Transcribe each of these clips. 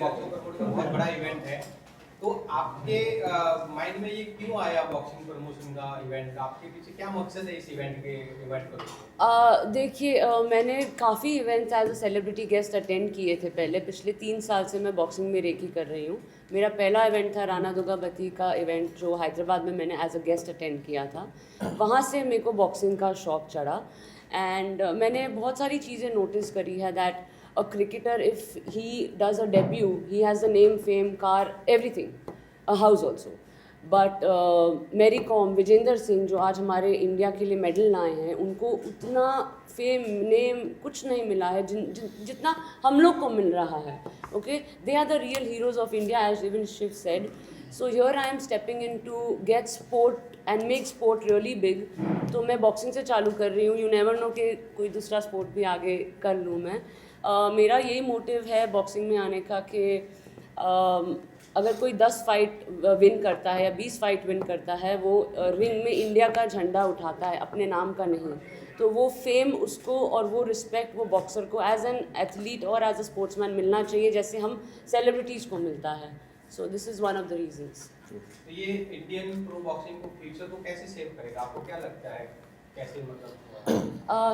Boxing promote का बहुत बड़ा इवेंट है, तो आपके माइंड में ये क्यों आया बॉक्सिंग प्रमोशन का इवेंट? आपके पीछे क्या मकसद है इस इवेंट को? देखिए, मैंने काफ़ी events as a celebrity guest attend किए थे पहले। पिछले 3 साल से मैं बॉक्सिंग में रेकी कर रही हूँ। मेरा पहला इवेंट था राणा दुर्गावती का इवेंट, जो हैदराबाद में मैंने एज अ गेस्ट अटेंड किया था। वहाँ से मेरे को बॉक्सिंग का शौक चढ़ा। एंड मैंने बहुत सारी चीज़ें नोटिस करी है that a cricketer, if he does a debut, he has the name, fame, car, everything, a house also. But Mary Kom, Vijender Singh, जो आज हमारे इंडिया के लिए मेडल लाए हैं, उनको उतना फेम, नेम कुछ नहीं मिला है जितना हम लोग को मिल रहा है। Okay, they are the real heroes of India, as even Shiv said. So here I am stepping in to get sport and make sport really big. तो मैं बॉक्सिंग से चालू कर रही हूँ। यू नेवर नो कि कोई दूसरा स्पोर्ट भी आगे कर लूँ मैं। मेरा यही मोटिव है बॉक्सिंग में आने का कि अगर कोई 10 फाइट विन करता है या 20 फाइट विन करता है, वो रिंग में इंडिया का झंडा उठाता है, अपने नाम का नहीं। तो वो फेम उसको और वो रिस्पेक्ट वो बॉक्सर को एज एन एथलीट और एज अ स्पोर्ट्समैन मिलना चाहिए, जैसे हम सेलिब्रिटीज़ को मिलता है। So this is one of the reasons. तो ये इंडियन प्रो बॉक्सिंग को फ्यूचर को कैसे सेव करेगा? आपको क्या लगता है, कैसे मतलब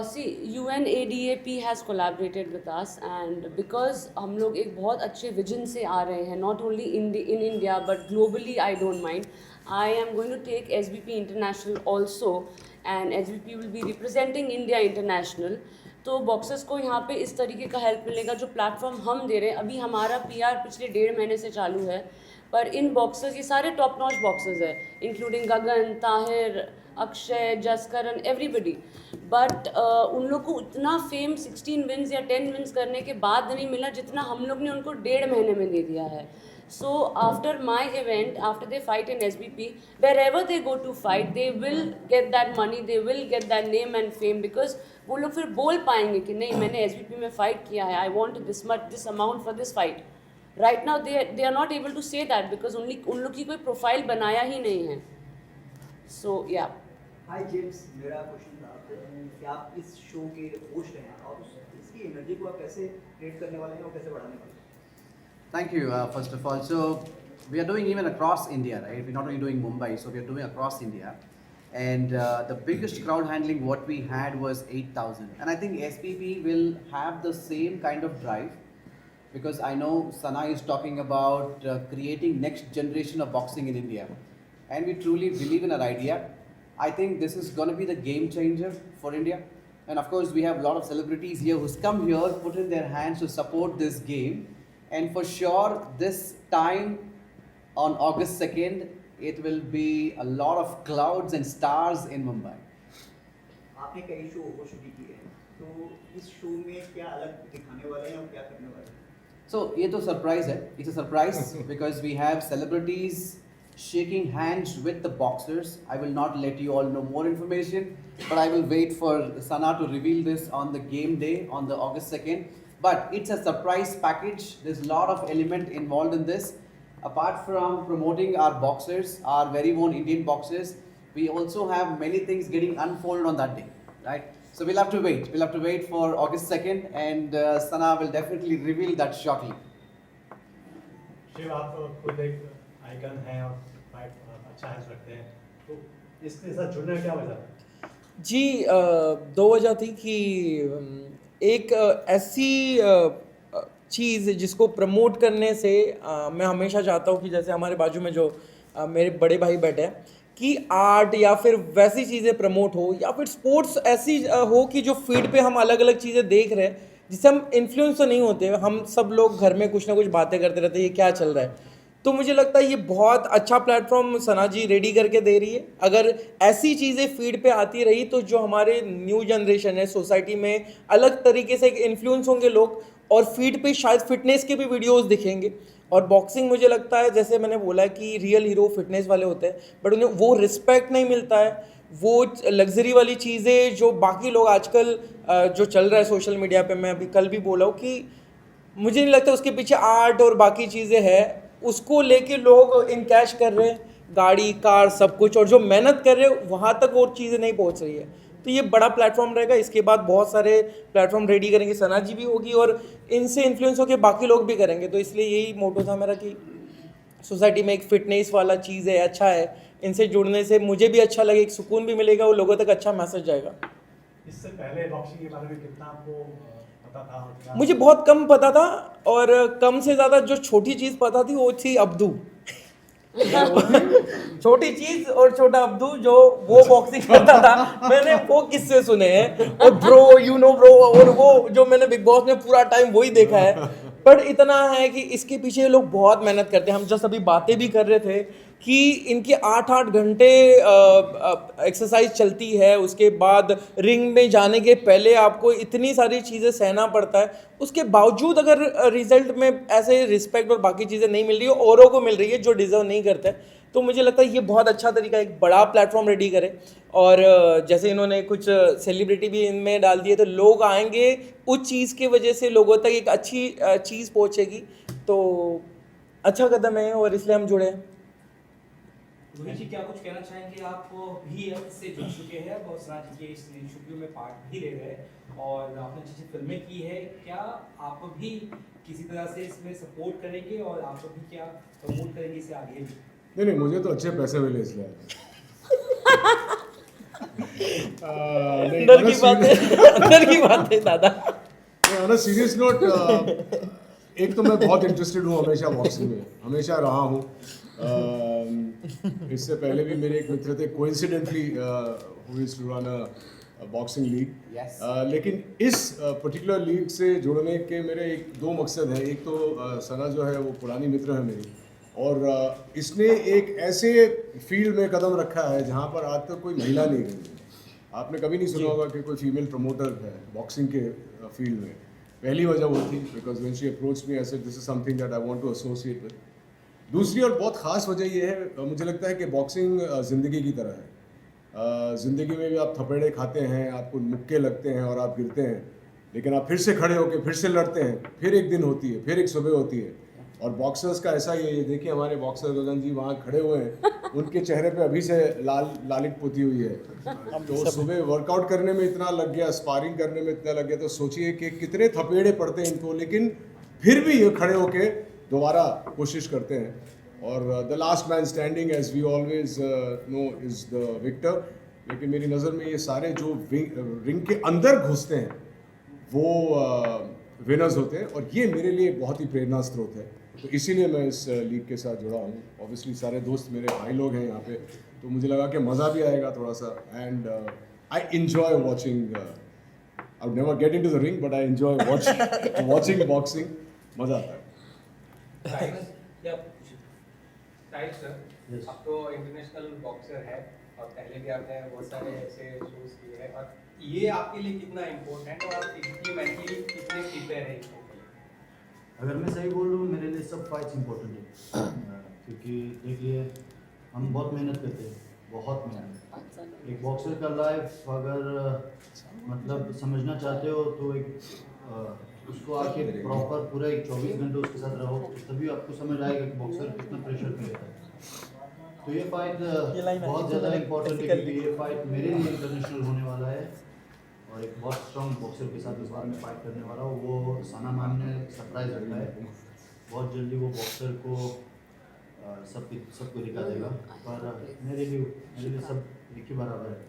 See, UNADAP has collaborated with us, and because हम लोग एक बहुत अच्छे विजन से आ रहे हैं, not only in India but globally, I don't mind. I am going to take SBP International also, and SBP will be representing India International. तो boxers को यहाँ पे इस तरीके का हेल्प मिलेगा, जो प्लेटफॉर्म हम दे रहे हैं। अभी हमारा PR पिछले 1.5 महीने से चालू है, पर इन बॉक्सर्स, ये सारे टॉप नॉच बॉक्सर्स है, including Gagan, Tahir, Akshay, Jaskaran, everybody. But उन लोग को उतना फेम 16 विन्स या 10 विन्स करने के बाद नहीं मिला जितना हम लोग ने उनको 1.5 महीने में दे दिया है। So after my event, after they fight in SBP, wherever they go to fight, they will get that money, they will get that name and fame, because वो लोग फिर बोल पाएंगे कि नहीं, मैंने SBP में फाइट किया है, I want this much, this amount for this fight. Right now they are not able to say that, because उन लोग की कोई प्रोफाइल बनाया ही नहीं है। सो या हाय जेम्स, मेरा क्वेश्चन था आपसे कि आप इस शो के होस्ट हैं और इसकी एनर्जी को आप कैसे क्रिएट करने वाले हैं और कैसे बढ़ाने वाले हैं? Thank you, first of all. So, we are doing even across India, right? We're not only doing Mumbai, so we are doing across India. And the biggest crowd handling what we had was 8,000. And I think SPP will have the same kind of drive, because I know Sana is talking about creating next generation of boxing in India. And we truly believe in our idea. I think this is going to be the game changer for India. And of course, we have a lot of celebrities here who's come here, put in their hands to support this game. And for sure, this time on August 2nd, it will be a lot of clouds and stars in Mumbai. आपने कई show host भी किए हैं, तो इस show में क्या अलग दिखाने वाले हैं और क्या करने वाले हैं? So, ये तो surprise है. It's a surprise because we have celebrities shaking hands with the boxers. I will not let you all know more information, but I will wait for Sana to reveal this on the game day on the August 2nd. But it's a surprise package. There's a lot of element involved in this. Apart from promoting our boxers, our very own Indian boxers, we also have many things getting unfolded on that day, right? So we'll have to wait. We'll have to wait for August 2nd, and Sana will definitely reveal that shortly. Shiv, आप खुद एक icon हैं और fight अच्छा hands रखते हैं, तो इसके साथ जुड़ने का क्या वजह है? जी, दो वजह थी कि एक ऐसी चीज़ जिसको प्रमोट करने से मैं हमेशा चाहता हूँ कि जैसे हमारे बाजू में जो मेरे बड़े भाई बैठे हैं, कि आर्ट या फिर वैसी चीज़ें प्रमोट हो, या फिर स्पोर्ट्स ऐसी हो कि जो फीड पे हम अलग अलग चीज़ें देख रहे हैं जिससे हम इन्फ्लुएंस तो नहीं होते। हम सब लोग घर में कुछ ना कुछ बातें करते रहते हैं, ये क्या चल रहा है। तो मुझे लगता है ये बहुत अच्छा प्लेटफॉर्म सना जी रेडी करके दे रही है। अगर ऐसी चीज़ें फीड पे आती रही तो जो हमारे न्यू जनरेशन है, सोसाइटी में अलग तरीके से इन्फ्लुएंस होंगे लोग, और फीड पे शायद फिटनेस के भी वीडियोस दिखेंगे। और बॉक्सिंग मुझे लगता है, जैसे मैंने बोला कि रियल हीरो फिटनेस वाले होते हैं, बट उन्हें वो रिस्पेक्ट नहीं मिलता है, वो लग्जरी वाली चीज़ें जो बाकी लोग आजकल जो चल रहा है सोशल मीडिया पे, मैं अभी कल भी बोला हूँ कि मुझे नहीं लगता उसके पीछे आर्ट और बाकी चीज़ें हैं। उसको लेके लोग इनकैश कर रहे हैं, गाड़ी, कार, सब कुछ, और जो मेहनत कर रहे हैं वहाँ तक वो चीज़ें नहीं पहुँच रही है। तो ये बड़ा प्लेटफॉर्म रहेगा। इसके बाद बहुत सारे प्लेटफॉर्म रेडी करेंगे, सना जी भी होगी और इनसे इन्फ्लुएंस होकर बाकी लोग भी करेंगे। तो इसलिए यही मोटो था मेरा कि सोसाइटी में एक फिटनेस वाला चीज़ है, अच्छा है, इनसे जुड़ने से मुझे भी अच्छा लगे, एक सुकून भी मिलेगा, वो लोगों तक अच्छा मैसेज जाएगा। इससे पहले बॉक्सिंग के बारे में कितना आपको पता था और क्या? मुझे बहुत कम पता था और कम से ज़्यादा जो छोटी चीज़ पता थी वो थी अब्दू। छोटी चीज और छोटा अब्दू जो वो बॉक्सिंग करता था, मैंने वो किस्से सुने हैं और ब्रो यू नो ब्रो, और वो जो मैंने बिग बॉस में पूरा टाइम वही देखा है। पर इतना है कि इसके पीछे लोग बहुत मेहनत करते हैं। हम जस्ट अभी बातें भी कर रहे थे कि इनके 8-8 घंटे एक्सरसाइज चलती है, उसके बाद रिंग में जाने के पहले आपको इतनी सारी चीज़ें सहना पड़ता है, उसके बावजूद अगर रिजल्ट में ऐसे रिस्पेक्ट और बाकी चीज़ें नहीं मिल रही है, औरों को मिल रही है जो डिज़र्व नहीं करते, तो मुझे लगता है ये बहुत अच्छा तरीका है, एक बड़ा प्लेटफॉर्म रेडी करे। और जैसे इन्होंने कुछ सेलिब्रिटी भी इनमें डाल दिए, तो लोग आएंगे, उस चीज़ की वजह से लोगों तक एक अच्छी चीज़ पहुँचेगी, तो अच्छा कदम है और इसलिए हम जुड़े हैं। रोहित जी, क्या कुछ कहना चाहेंगे? आप भी इससे जुड़ चुके हैं, बहुत सना जी के इस शुक्रियों में पार्ट भी ले रहे हैं और आपने अच्छी फिल्में की है, क्या आप भी किसी तरह से इसमें सपोर्ट करेंगे और आप भी क्या प्रमोट करेंगे इसे आगे भी? नहीं, मुझे तो अच्छे पैसे मिले इसलिए। अंदर की बात है, अंदर की बात है दादा। ऑन अ सीरियस नोट, एक तो मैं बहुत इंटरेस्टेड हूँ हमेशा बॉक्सिंग में, हमेशा रहा हूँ। इससे पहले भी मेरे एक मित्र थे, coincidentally who is to run a boxing league. लेकिन इस पर्टिकुलर लीग से जुड़ने के मेरे दो मकसद हैं। एक तो सना जो है वो पुरानी मित्र है मेरी, और इसने एक ऐसे फील्ड में कदम रखा है जहाँ पर आज तक कोई महिला नहीं गई है। आपने कभी नहीं सुना होगा कि कोई फीमेल प्रमोटर है बॉक्सिंग के फील्ड में। पहली वजह वो थी, because when she approached me I said this is something that I want to associate with. दूसरी और बहुत ख़ास वजह ये है, मुझे लगता है कि बॉक्सिंग ज़िंदगी की तरह है। ज़िंदगी में भी आप थपेड़े खाते हैं, आपको मुक्के लगते हैं और आप गिरते हैं, लेकिन आप फिर से खड़े होकर फिर से लड़ते हैं, फिर एक दिन होती है, फिर एक सुबह होती है। और बॉक्सर्स का ऐसा ही है, ये देखिए हमारे बॉक्सर गगन जी वहाँ खड़े हुए हैं, उनके चेहरे पे अभी से लालिट पोती हुई है। तो सुबह वर्कआउट करने में इतना लग गया, स्पारिंग करने में इतना लग गया, तो सोचिए कि कितने थपेड़े पड़ते हैं इनको, लेकिन फिर भी ये खड़े होके दोबारा कोशिश करते हैं। और the last man standing as we always know is the victor. लेकिन मेरी नज़र में ये सारे जो रिंग के अंदर घुसते हैं वो विनर्स होते हैं, और ये मेरे लिए बहुत ही प्रेरणा स्रोत है। तो इसीलिए मैं इस लीग के साथ जुड़ा हूँ। ऑब्वियसली सारे दोस्त मेरे भाई लोग हैं यहाँ पे, तो मुझे लगा कि मज़ा भी आएगा थोड़ा सा। And I enjoy watching, I would never get into the ring but I enjoy watching boxing, मज़ा आता है। राइट सर, अब तो इंटरनेशनल बॉक्सर है और पहले भी आपने बहुत सारे ऐसे शोज किए हैं, और ये आपके लिए कितना इम्पोर्टेंट और आप इतनी मेंटली कितने प्रिपेयर है इसके लिए? अगर मैं सही बोल रहा हूँ, मेरे लिए सब फाइट्स इम्पोर्टेंट है। क्योंकि देखिए हम बहुत मेहनत करते हैं, बहुत मेहनत। एक बॉक्सर का लाइफ अगर मतलब समझना चाहते हो तो एक उसको आके प्रॉपर पूरा एक 24 घंटे उसके साथ रहो, तभी आपको समझ आएगा कि बॉक्सर कितना प्रेशर पे रहता है। तो ये फाइट बहुत ज़्यादा इम्पोर्टेंट है, क्योंकि ये फाइट मेरे लिए इंटरनेशनल होने वाला है और एक बहुत स्ट्रॉन्ग बॉक्सर के साथ इस बार मैं फाइट करने वाला हूँ। वो सना मैम ने सरप्राइज रखा है, बहुत जल्दी वो बॉक्सर को सबको दिखा देगा। पर मेरे लिए सब एक ही बराबर है।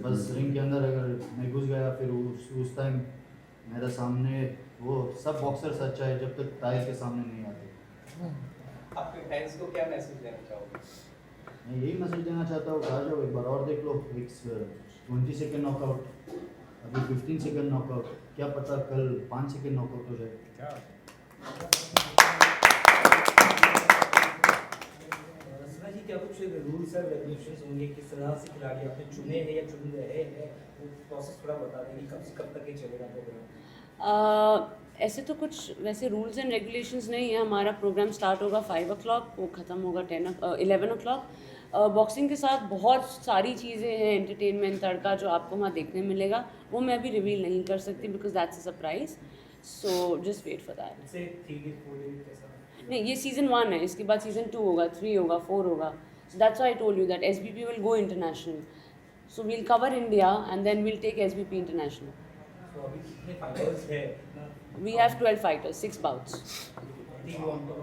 बस रिंग के अंदर अगर मैं घुस गया, फिर उस टाइम मेरे सामने वो सब बॉक्सर्स अच्छा है जब तक टाइल के सामने नहीं आते। आपके फैंस को क्या मैसेज देना चाहोगे? मैं यही मैसेज देना चाहता हूँ, आ जाओ एक बार और देख लो। एक 20 सेकेंड नॉकआउट, अभी 15 सेकेंड नॉकआउट, क्या पता कल 5 सेकेंड नॉकआउट हो जाए। सना जी, क्या कुछ रूल्स और रेगुलेशंस होंगे, किस तरह से खिलाड़ी आपने चुने हैं या चुन रहे हैं, वो प्रोसेस थोड़ा बता दें कि कब से कब तक ये चलेगा प्रोग्राम? ऐसे तो कुछ वैसे रूल्स एंड रेगुलेशंस नहीं है। हमारा प्रोग्राम स्टार्ट होगा 5 o'clock, वो ख़त्म होगा 11 o'clock। बॉक्सिंग के साथ बहुत सारी चीज़ें हैं, एंटरटेनमेंट तड़का जो आपको वहाँ देखने मिलेगा, वो मैं अभी रिवील नहीं कर सकती because that's a surprise. So just wait for that. Say 3 4 कैसा? नहीं, ये सीज़न 1 है, इसके बाद सीज़न 2 होगा, 3 होगा, 4 होगा। So that's why I told you that SBP will go international. So we'll cover India and then we'll take SBP international. तो अभी कितने फाइटर्स है? We have 12 fighters, 6 bouts. Do you want to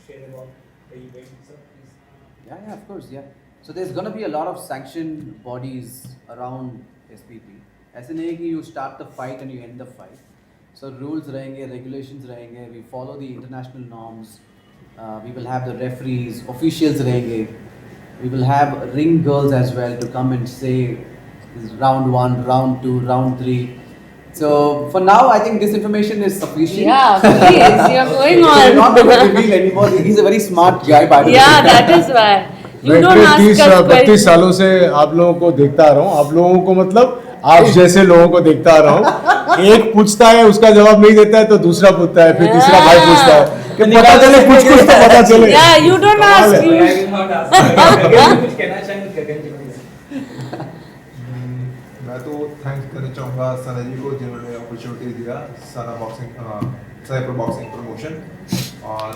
share about the event, sir, please? Yeah, of course, yeah. So there's going to be a lot of sanctioned bodies around SBP. ऐसे नहीं है कि you start the fight and you end the fight. So rules रहेंगे, regulations रहेंगे. We follow the international norms. We will have the referees, officials रहेंगे. We will have ring girls as well to come and say round 1, round 2, round 3. So for now, I think this information is sufficient. Yeah, please, you're going So we're not going to on. reveal anymore. He's a very smart guy, by the way. Yeah, that is why. You don't ask us 32 questions. सालों से आप लोगों को देखता आ रहा हूँ, आप लोगों को मतलब आप जैसे लोगों को देखता आ रहा हूँ। एक पूछता है, उसका जवाब नहीं देता है तो दूसरा पूछता है, फिर तीसरा भाई पूछता है कि पता चले कुछ तो पता चले। Yeah, you don't ask. I You. will not ask. गगन कुछ कहना चाहेंगे गगन जी please? मैं तो थैंक्स करना चाहूँगा सना जी को जिन्होंने अपॉर्चुनिटी दिया सना बॉक्सिंग प्रमोशन। और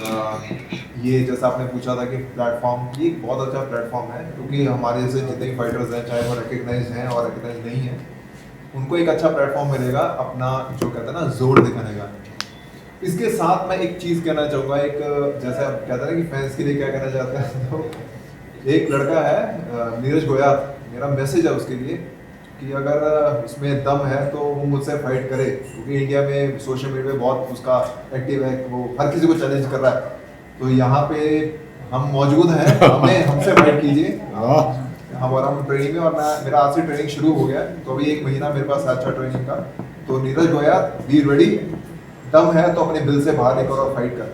ये जैसा आपने पूछा था कि प्लेटफॉर्म, ये एक बहुत अच्छा प्लेटफॉर्म है क्योंकि हमारे जैसे जितने भी फाइटर्स हैं, चाहे वो रिकग्नाइज हैं और रिकग्नाइज नहीं हैं, उनको एक अच्छा प्लेटफॉर्म मिलेगा अपना जो कहते हैं ना जोर दिखाने का। इसके साथ मैं एक चीज़ कहना चाहूँगा, एक जैसे आप कहते हैं कि फैंस के लिए क्या कहना चाहते हैं, तो एक लड़का है नीरज गोयात, मेरा मैसेज है उसके लिए कि अगर उसमें दम है तो वो मुझसे फाइट करे, क्योंकि इंडिया में सोशल मीडिया पे बहुत उसका एक्टिव है, वो हर किसी को चैलेंज कर रहा है। तो यहाँ पे हम मौजूद हैं, हमसे फाइट कीजिए। हमारा हम ट्रेनिंग में, और मेरा आज से ट्रेनिंग शुरू हो गया, तो अभी 1 महीना मेरे पास अच्छा ट्रेनिंग का। तो नीरज गोयात, बी रेडी, दम है तो अपने बिल से बाहर निकल और फाइट कर।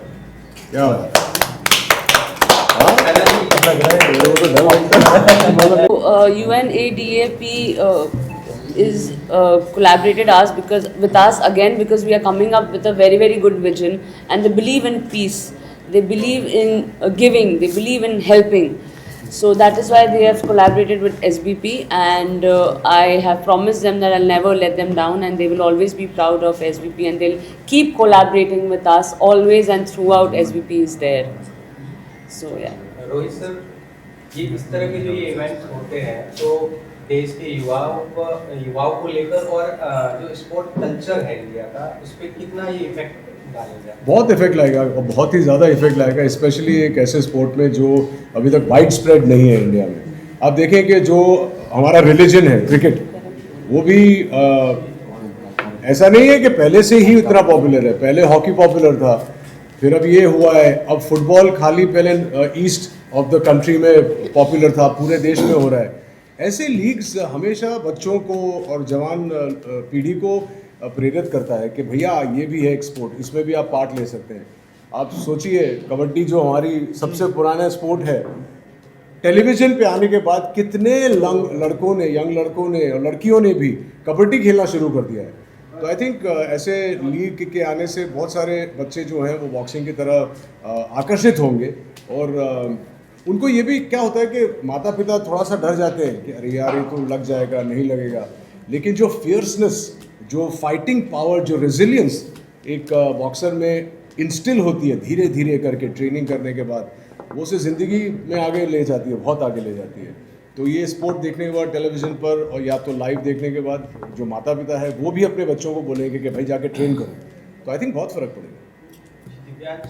UNADAP is collaborated us with us again because we are coming up with a very, very good vision, and they believe in peace, they believe in giving, they believe in helping. So that is why they have collaborated with SBP, and I have promised them that I'll never let them down, and they will always be proud of SBP, and they'll keep collaborating with us always and throughout. SBP is there. So yeah. Rohit sir, ये इस तरह के जो ये events होते हैं तो देश के युवाओं को लेकर और जो स्पोर्ट कल्चर है इंडिया का, उस पर कितना ये इफेक्ट डालेगा? बहुत इफेक्ट लाएगा, बहुत ही ज़्यादा इफेक्ट लाएगा, स्पेशली एक ऐसे स्पोर्ट में जो अभी तक वाइड स्प्रेड नहीं है इंडिया में। आप देखें कि जो हमारा रिलीजन है क्रिकेट, वो भी ऐसा नहीं है कि पहले से ही इतना पॉपुलर है। पहले हॉकी पॉपुलर था, फिर अब ये हुआ है, अब फुटबॉल खाली पहले ईस्ट ऑफ द कंट्री में पॉपुलर था, पूरे देश में हो रहा है। ऐसे लीग्स हमेशा बच्चों को और जवान पीढ़ी को प्रेरित करता है कि भैया ये भी है एक स्पोर्ट, इसमें भी आप पार्ट ले सकते हैं। आप सोचिए, कबड्डी जो हमारी सबसे पुराना स्पोर्ट है, टेलीविज़न पे आने के बाद कितने यंग लड़कों ने और लड़कियों ने भी कबड्डी खेलना शुरू कर दिया है। तो आई थिंक ऐसे लीग के आने से बहुत सारे बच्चे जो हैं वो बॉक्सिंग की तरह आकर्षित होंगे। और उनको ये भी क्या होता है कि माता पिता थोड़ा सा डर जाते हैं कि अरे यार ये तो लग जाएगा, नहीं लगेगा, लेकिन जो फियर्सनेस, जो फाइटिंग पावर, जो रेजिलियंस एक बॉक्सर में इंस्टिल होती है धीरे धीरे करके ट्रेनिंग करने के बाद, वो उसे ज़िंदगी में आगे ले जाती है, बहुत आगे ले जाती है। तो ये स्पोर्ट देखने के बाद टेलीविज़न पर और या तो लाइव देखने के बाद जो माता पिता है वो भी अपने बच्चों को बोलेंगे कि भाई जाके ट्रेन करो। तो आई थिंक बहुत फ़र्क पड़ेगा। दिव्यांश,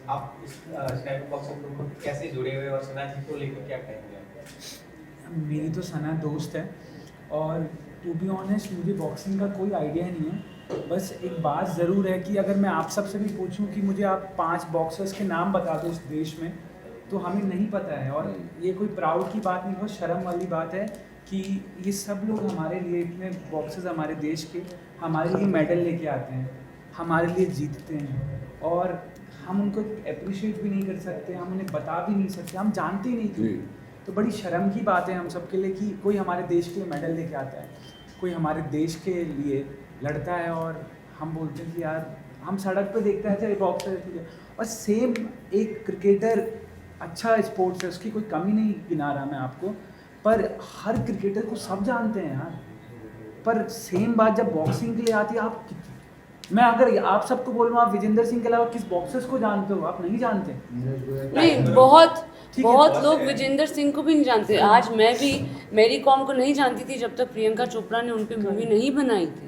आप इस स्टाइल बॉक्सिंग को कैसे जुड़े हुए और सना जी को लेकर क्या कहेंगे आप? मेरी तो सना दोस्त है, और टू बी ऑनेस्ट मुझे बॉक्सिंग का कोई आइडिया नहीं है। बस एक बात ज़रूर है कि अगर मैं आप सबसे भी पूछूं कि मुझे आप 5 बॉक्सर्स के नाम बता दो इस देश में, तो हमें नहीं पता है। और ये कोई प्राउड की बात नहीं, बहुत शर्म वाली बात है कि ये सब लोग हमारे लिए, इतने बॉक्सर्स हमारे देश के हमारे लिए मेडल लेके आते हैं, हमारे लिए जीतते हैं, और हम उनको अप्रिशिएट भी नहीं कर सकते, हम उन्हें बता भी नहीं सकते, हम जानते ही नहीं थे। तो बड़ी शर्म की बात है हम सबके लिए कि कोई हमारे देश के लिए मेडल लेके आता है, कोई हमारे देश के लिए लड़ता है, और हम बोलते हैं कि यार हम सड़क पे देखते हैं चाहे बॉक्सर। और सेम एक क्रिकेटर, अच्छा स्पोर्ट्स है, उसकी कोई कमी नहीं गिना रहा मैं आपको, पर हर क्रिकेटर को सब जानते हैं यार। पर सेम बात जब बॉक्सिंग के लिए आती है, आप मैं अगर आप सबको बोलूँ आप विजेंद्र सिंह के अलावा किस बॉक्सर्स को जानते हो, आप नहीं जानते। नहीं, बहुत ठीक है, बहुत लोग विजेंद्र सिंह को भी नहीं जानते। आज मैं भी मैरी कॉम को नहीं जानती थी जब तक प्रियंका चोपड़ा ने उन पे मूवी नहीं बनाई थी।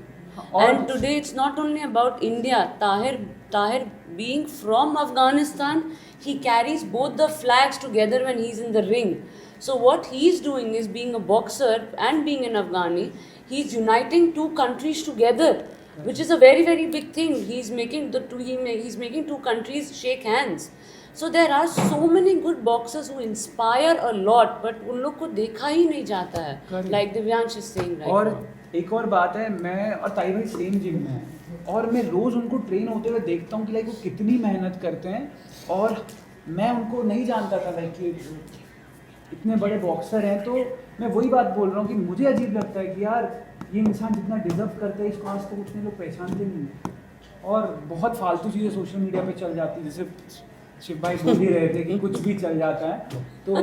And today it's not only about India. Tahir being from Afghanistan, he carries both the flags together when he's in the ring. So what he's doing is, being a boxer and being an Afghani, he's uniting two countries together, which is a very very big thing. He's making he's making two countries shake hands. So there are so many good boxers who inspire a lot, but उन लोग को देखा ही नहीं जाता है, like Divyansh is saying right और now. एक और बात है, मैं और ताई भाई सेम जिम में हैं और मैं रोज़ उनको ट्रेन होते हुए देखता हूँ कि लाइक वो कितनी मेहनत करते हैं, और मैं उनको नहीं जानता था लाइक कि इतने बड़े बॉक्सर हैं। तो मैं वही बात बोल रहा हूँ कि मुझे अजीब लगता है कि यार ये इंसान जितना डिजर्व करता है इसको आज तक उतने लोग पहचानते नहीं हैं, और बहुत फालतू चीज़ें सोशल मीडिया पे चल जाती है, जैसे शिव भाई बोल ही रहे थे कि कुछ भी चल जाता है। तो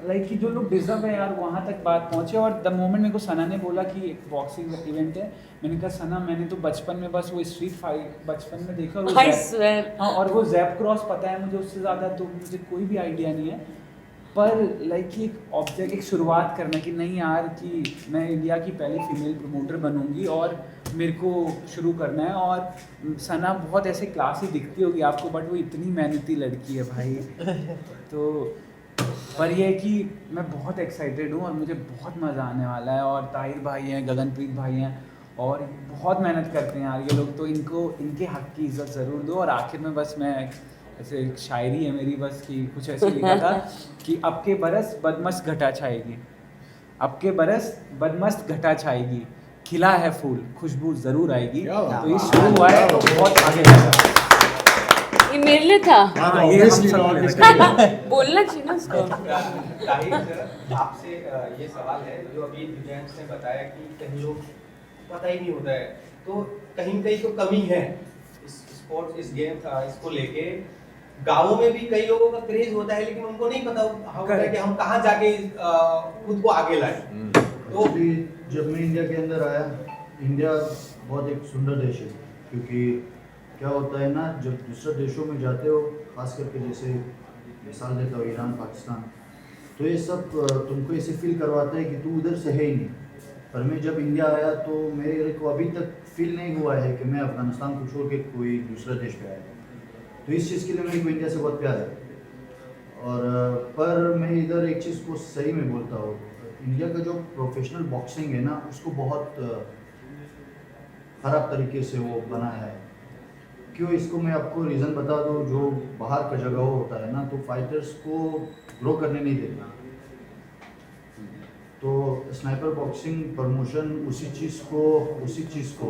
लाइक कि जो लोग डिजर्व है यार वहाँ तक बात पहुँचे। और द मोमेंट मेरे को सना ने बोला कि एक बॉक्सिंग इवेंट है, मैंने कहा सना मैंने तो बचपन में बस वो स्ट्रीट फाइट बचपन में देखा, और I swear. हाँ, और वो जैप क्रॉस पता है मुझे, उससे ज़्यादा तो मुझे कोई भी आइडिया नहीं है। पर लाइक कि एक ऑब्जेक्ट, एक शुरुआत करना कि नहीं यार कि मैं इंडिया की पहली फीमेल प्रमोटर बनूंगी और मेरे को शुरू करना है। और सना बहुत ऐसे क्लासी दिखती होगी आपको, बट वो इतनी मेहनती लड़की है भाई। तो पर ये है कि मैं बहुत एक्साइटेड हूँ और मुझे बहुत मज़ा आने वाला है। और ताहिर भाई हैं, गगनप्रीत भाई हैं, और बहुत मेहनत करते हैं यार ये लोग, तो इनको इनके हक की इज़्ज़त ज़रूर दो। और आखिर में बस मैं ऐसे एक शायरी है मेरी बस कि कुछ ऐसे लिखा था कि अब के बरस बदमस्त घटा छाएगी, अब के बरस बदमस्त घटा छाएगी, खिला है फूल खुशबू ज़रूर आएगी। तो ये शुरू हुआ है तो बहुत आगे जाएगा। ये मेरे लिए था। ये हम सब बोलना चाहिए ना उसको। ताहिर सर, आपसे ये सवाल है, जो अभी दिव्यांश ने बताया कि कहीं लोग पता ही नहीं होता है, तो कहीं कहीं तो कमी है इस स्पोर्ट्स, इस गेम इसको लेके। गांवों में भी कई लोगों का क्रेज होता है, लेकिन उनको नहीं पता होता है कि हम कहाँ जाके खुद को आगे लाएं। तो जब मैं इंडिया के अंदर आया, इंडिया बहुत एक सुंदर देश है, क्योंकि क्या होता है ना, जब दूसरे देशों में जाते हो, खास करके जैसे मिसाल देता हूँ ईरान, पाकिस्तान, तो ये सब तुमको ऐसे फील करवाता है कि तू उधर से है ही नहीं। पर मैं जब इंडिया आया तो मेरे को अभी तक फील नहीं हुआ है कि मैं अफगानिस्तान को छोड़ के कोई दूसरा देश पे आया। तो इस चीज़ के लिए मेरे को इंडिया से बहुत प्यार है। और पर मैं इधर एक चीज़ को सही में बोलता हूँ, इंडिया का जो प्रोफेशनल बॉक्सिंग है ना, उसको बहुत ख़राब तरीके से वो बनाया है। क्यों, इसको मैं आपको रीज़न बता दूँ। जो बाहर का जगह होता है ना, तो फाइटर्स को ग्रो करने नहीं देता। तो स्नाइपर बॉक्सिंग प्रमोशन उसी चीज़ को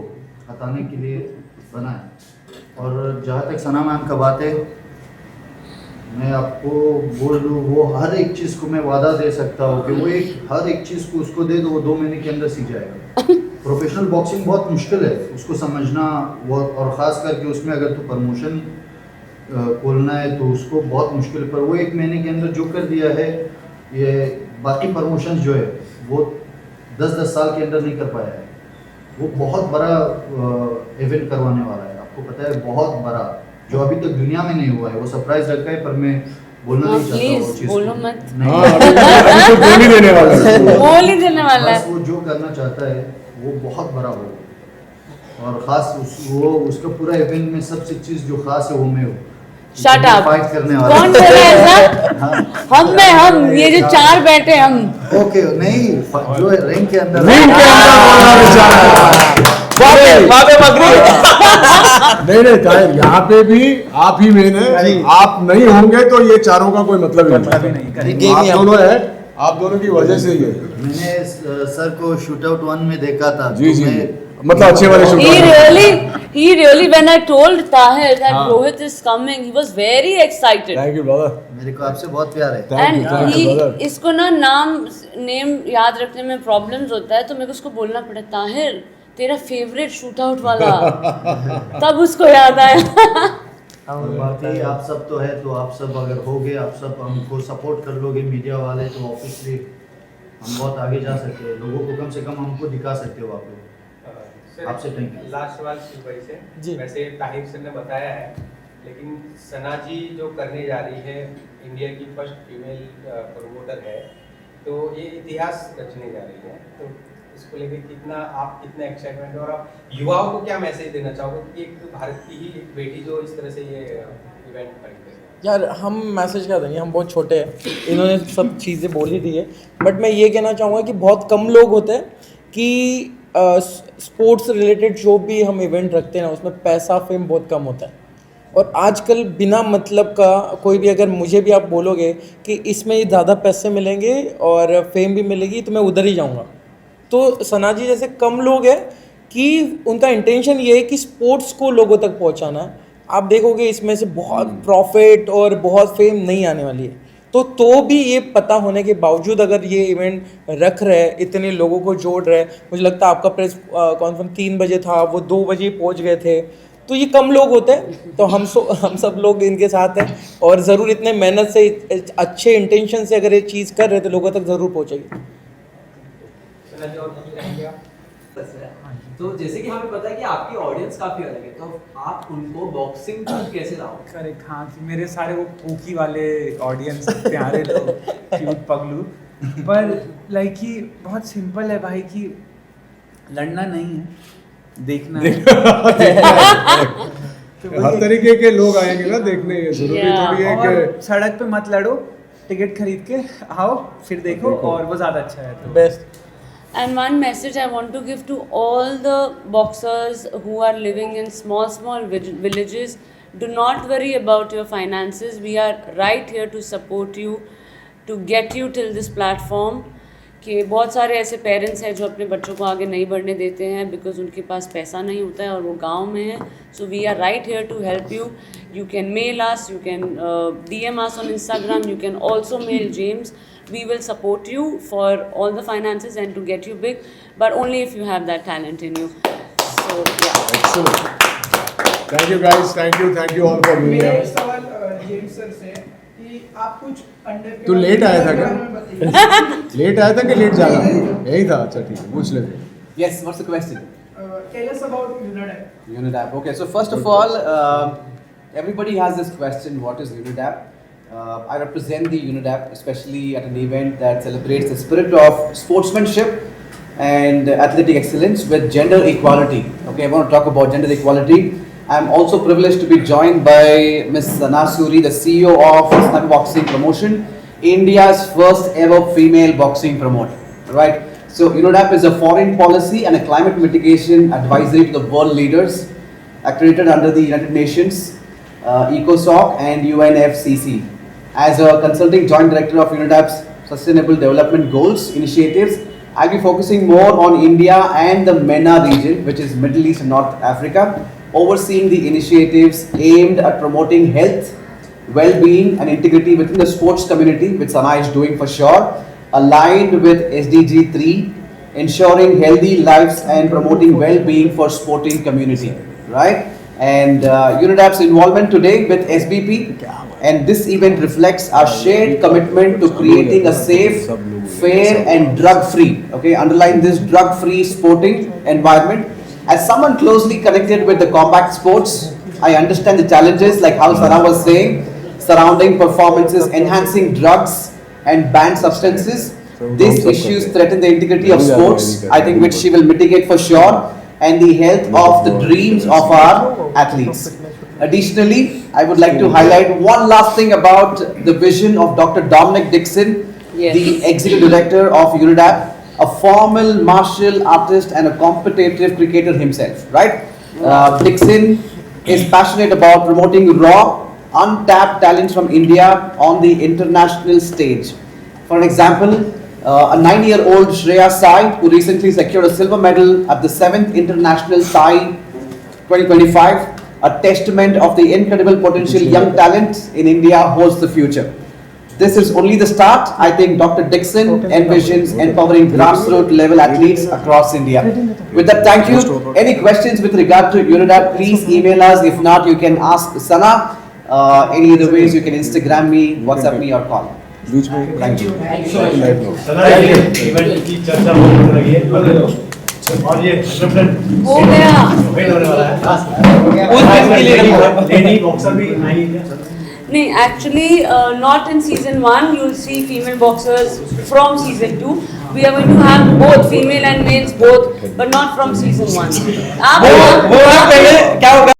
हटाने के लिए बना है। और जहाँ तक सना मैम का बात है, मैं आपको बोल दूँ, वो हर एक चीज़ को मैं वादा दे सकता हूँ कि वो हर एक चीज़ को उसको दे दो, वो 2 महीने के अंदर सीख जाएगा। प्रोफेशनल बॉक्सिंग बहुत मुश्किल है उसको समझना, वो और ख़ास करके उसमें अगर तो प्रमोशन खोलना है तो उसको बहुत मुश्किल है। पर वो 1 महीने के अंदर जो कर दिया है, ये बाकी प्रमोशंस जो है वो 10-10 साल के अंदर नहीं कर पाया है। वो बहुत बड़ा इवेंट करवाने वाला है, आपको पता है, बहुत बड़ा, जो अभी तक दुनिया में नहीं हुआ है। वो सरप्राइज रखा है, पर मैं बोलना नहीं चाहता हूँ वो चीज़ बोलो को। मत। नहीं, बोल ही देने वाला है। बोल ही देने वाला बस है। वो जो करना चाहता है वो बहुत बड़ा होगा। और ख़ास वो उसका पूरा इवेंट में सबसे चीज़ जो खास है वो मैं हूँ। Shut up. फाइट करने वाला। कौन बोला ऐसा? हम ये जो 4 बैठे हम। ओके, नहीं, जो रिंग के अंदर नहीं ताहिर, यहाँ पे भी आप ही मेन है। आप नहीं होंगे तो ये चारों का कोई मतलब ही नहीं। आप दोनों है, आप दोनों की वजह से ही है। मैंने सर को शूट आउट 1 में देखा था। जी तो जी, मैं मतलब अच्छे वाले He really, when I told Tahir that Rohit is coming, he was very excited. Thank you brother. मेरे को आपसे बहुत प्यार है। And इसको ना नेम याद रखने में प्रॉब्लम्स होता है, तो मेरे को उसको बोलना पड़ा, ताहिर तेरा फेवरेट शूट आउट वाला। तब उसको याद आया। और बाकी आप सब तो है, तो आप सब अगर होगे, आप सब हमको सपोर्ट कर लोगे मीडिया वाले, तो ऑब्वियसली हम बहुत आगे जा सकते हैं। लोगों को कम से कम हमको दिखा सकते हो आप लोग। आपसे थैंक यू। लास्ट सवाल शिव भाई जी। से, वैसे ताहिर सर ने बताया है, लेकिन सना जी जो करने जा रही है, इंडिया की फर्स्ट फीमेल प्रमोटर है, तो ये इतिहास रचने जा रही है, तो इसको लेके कितना एक्साइटमेंट है, और आप युवाओं को क्या मैसेज देना चाहोगे कि एक भारत की ही एक बेटी जो इस तरह से ये इवेंट खरीदे? यार हम मैसेज क्या देंगे, हम बहुत छोटे हैं, इन्होंने सब चीज़ें बोल ही दी है, बट मैं ये कहना चाहूँगा कि बहुत कम लोग होते हैं कि स्पोर्ट्स रिलेटेड जो भी हम इवेंट रखते हैं ना, उसमें पैसा फेम बहुत कम होता है। और आजकल बिना मतलब का कोई भी, अगर मुझे भी आप बोलोगे कि इसमें ज़्यादा पैसे मिलेंगे और फेम भी मिलेगी, तो मैं उधर ही जाऊँगा। तो सना जी जैसे कम लोग हैं कि उनका इंटेंशन ये है कि स्पोर्ट्स को लोगों तक पहुंचाना है। आप देखोगे इसमें से बहुत प्रॉफिट और बहुत फेम नहीं आने वाली है, तो भी ये पता होने के बावजूद अगर ये इवेंट रख रहे हैं, इतने लोगों को जोड़ रहे हैं, मुझे लगता है आपका प्रेस कॉन्फ्रेंस 3 बजे था, वो 2 बजे पहुंच गए थे, तो ये कम लोग होते हैं। तो हम सब लोग इनके साथ हैं, और ज़रूर इतने मेहनत से, अच्छे इंटेंशन से अगर ये चीज़ कर रहे हैं, तो लोगों तक ज़रूर पहुँचेगी। सना जी और कुछ कहेंगे आप? तो जैसे कि हमें पता है कि आपकी ऑडियंस काफी अलग है, तो आप उनको बॉक्सिंग तक कैसे लाओगे? करेक्ट, हाँ, कि मेरे सारे वो पोकी वाले ऑडियंस प्यारे लोग, क्यूट पगलू, पर लाइक कि बहुत सिंपल है भाई, कि लड़ना नहीं है, देखना है। तो हर तरीके के लोग आएंगे ना देखने, ये जरूरी थोड़ी है और कि सड़क पे मत लड़ो, टिकट खरीद के आओ, फिर देखो, और वो ज़्यादा अच्छा है। तो best. And one message I want to give to all the boxers who are living in small villages, do not worry about your finances. We are right here to support you, to get you till this platform. कि बहुत सारे ऐसे parents हैं जो अपने बच्चों को आगे नहीं बढ़ने देते हैं बिकॉज उनके पास पैसा नहीं होता है और वो गांव में है. So we are right here to help you. You can mail us, you can DM us on Instagram, you can also mail James. We will support you for all the finances and to get you big, but only if you have that talent in you. So yeah. excellent. Thank you guys, thank you all for being मेरा here. एक सवाल James sir से कि आप कुछ under तू late आया था क्या? लेट आया था कि लेट जाना? यही था, अच्छा ठीक है, पूछ लेते. Yes, what's the question? Tell us about Unidap. Unidap. Okay, so first of all, everybody has this question, what is Unidap? I represent the Unidap, especially at an event that celebrates the spirit of sportsmanship and athletic excellence with gender equality. Okay, I want to talk about gender equality. I'm also privileged to be joined by Ms. Sana Suri, the CEO of Snug Boxing Promotion, India's first ever female boxing promoter. Right? So Unidap is a foreign policy and a climate mitigation advisory to the world leaders, accredited under the United Nations, ECOSOC and UNFCCC. As a consulting joint director of Unidap's Sustainable Development Goals initiatives, I'll be focusing more on India and the MENA region, which is Middle East and North Africa, overseeing the initiatives aimed at promoting health, well-being and integrity within the sports community, which Sana is doing for sure, aligned with SDG 3, ensuring healthy lives and promoting well-being for sporting community, right? And Unidap's involvement today with SBP, and this event reflects our shared commitment to creating a safe, fair and drug-free, okay, underline this, drug-free sporting environment. As someone closely connected with the combat sports, I understand the challenges, like how Sana was saying, surrounding performances, enhancing drugs and banned substances. These issues threaten the integrity of sports, I think, which she will mitigate for sure, and the health of the dreams of our athletes. Additionally, I would like to highlight one last thing about the vision of Dr. Dominic Dixon, the Executive Director of Unidap, a formal martial artist and a competitive cricketer himself, right? Dixon is passionate about promoting raw, untapped talents from India on the international stage. For an example, a 9-year-old Shreya Sai, who recently secured a silver medal at the 7th International Thai 2025, a testament of the incredible potential young talent in India holds the future. This is only the start. I think Dr. Dixon envisions empowering grassroots level athletes across India. With that, thank you. Any questions with regard to Unidap, please email us. If not, you can ask Sana. Any other ways, you can Instagram me, WhatsApp me or call. Thank you. Event की चर्चा बहुत हो रही है, और ये हो गया। वेट होने वाला है लास्ट उस दिन के लिए लेडी बॉक्सर भी आएंगे क्या? नहीं, actually, not in season 1. You'll see female boxers from season 2. We are going to have both female and males both, but not from season 1. वो पहले क्या होगा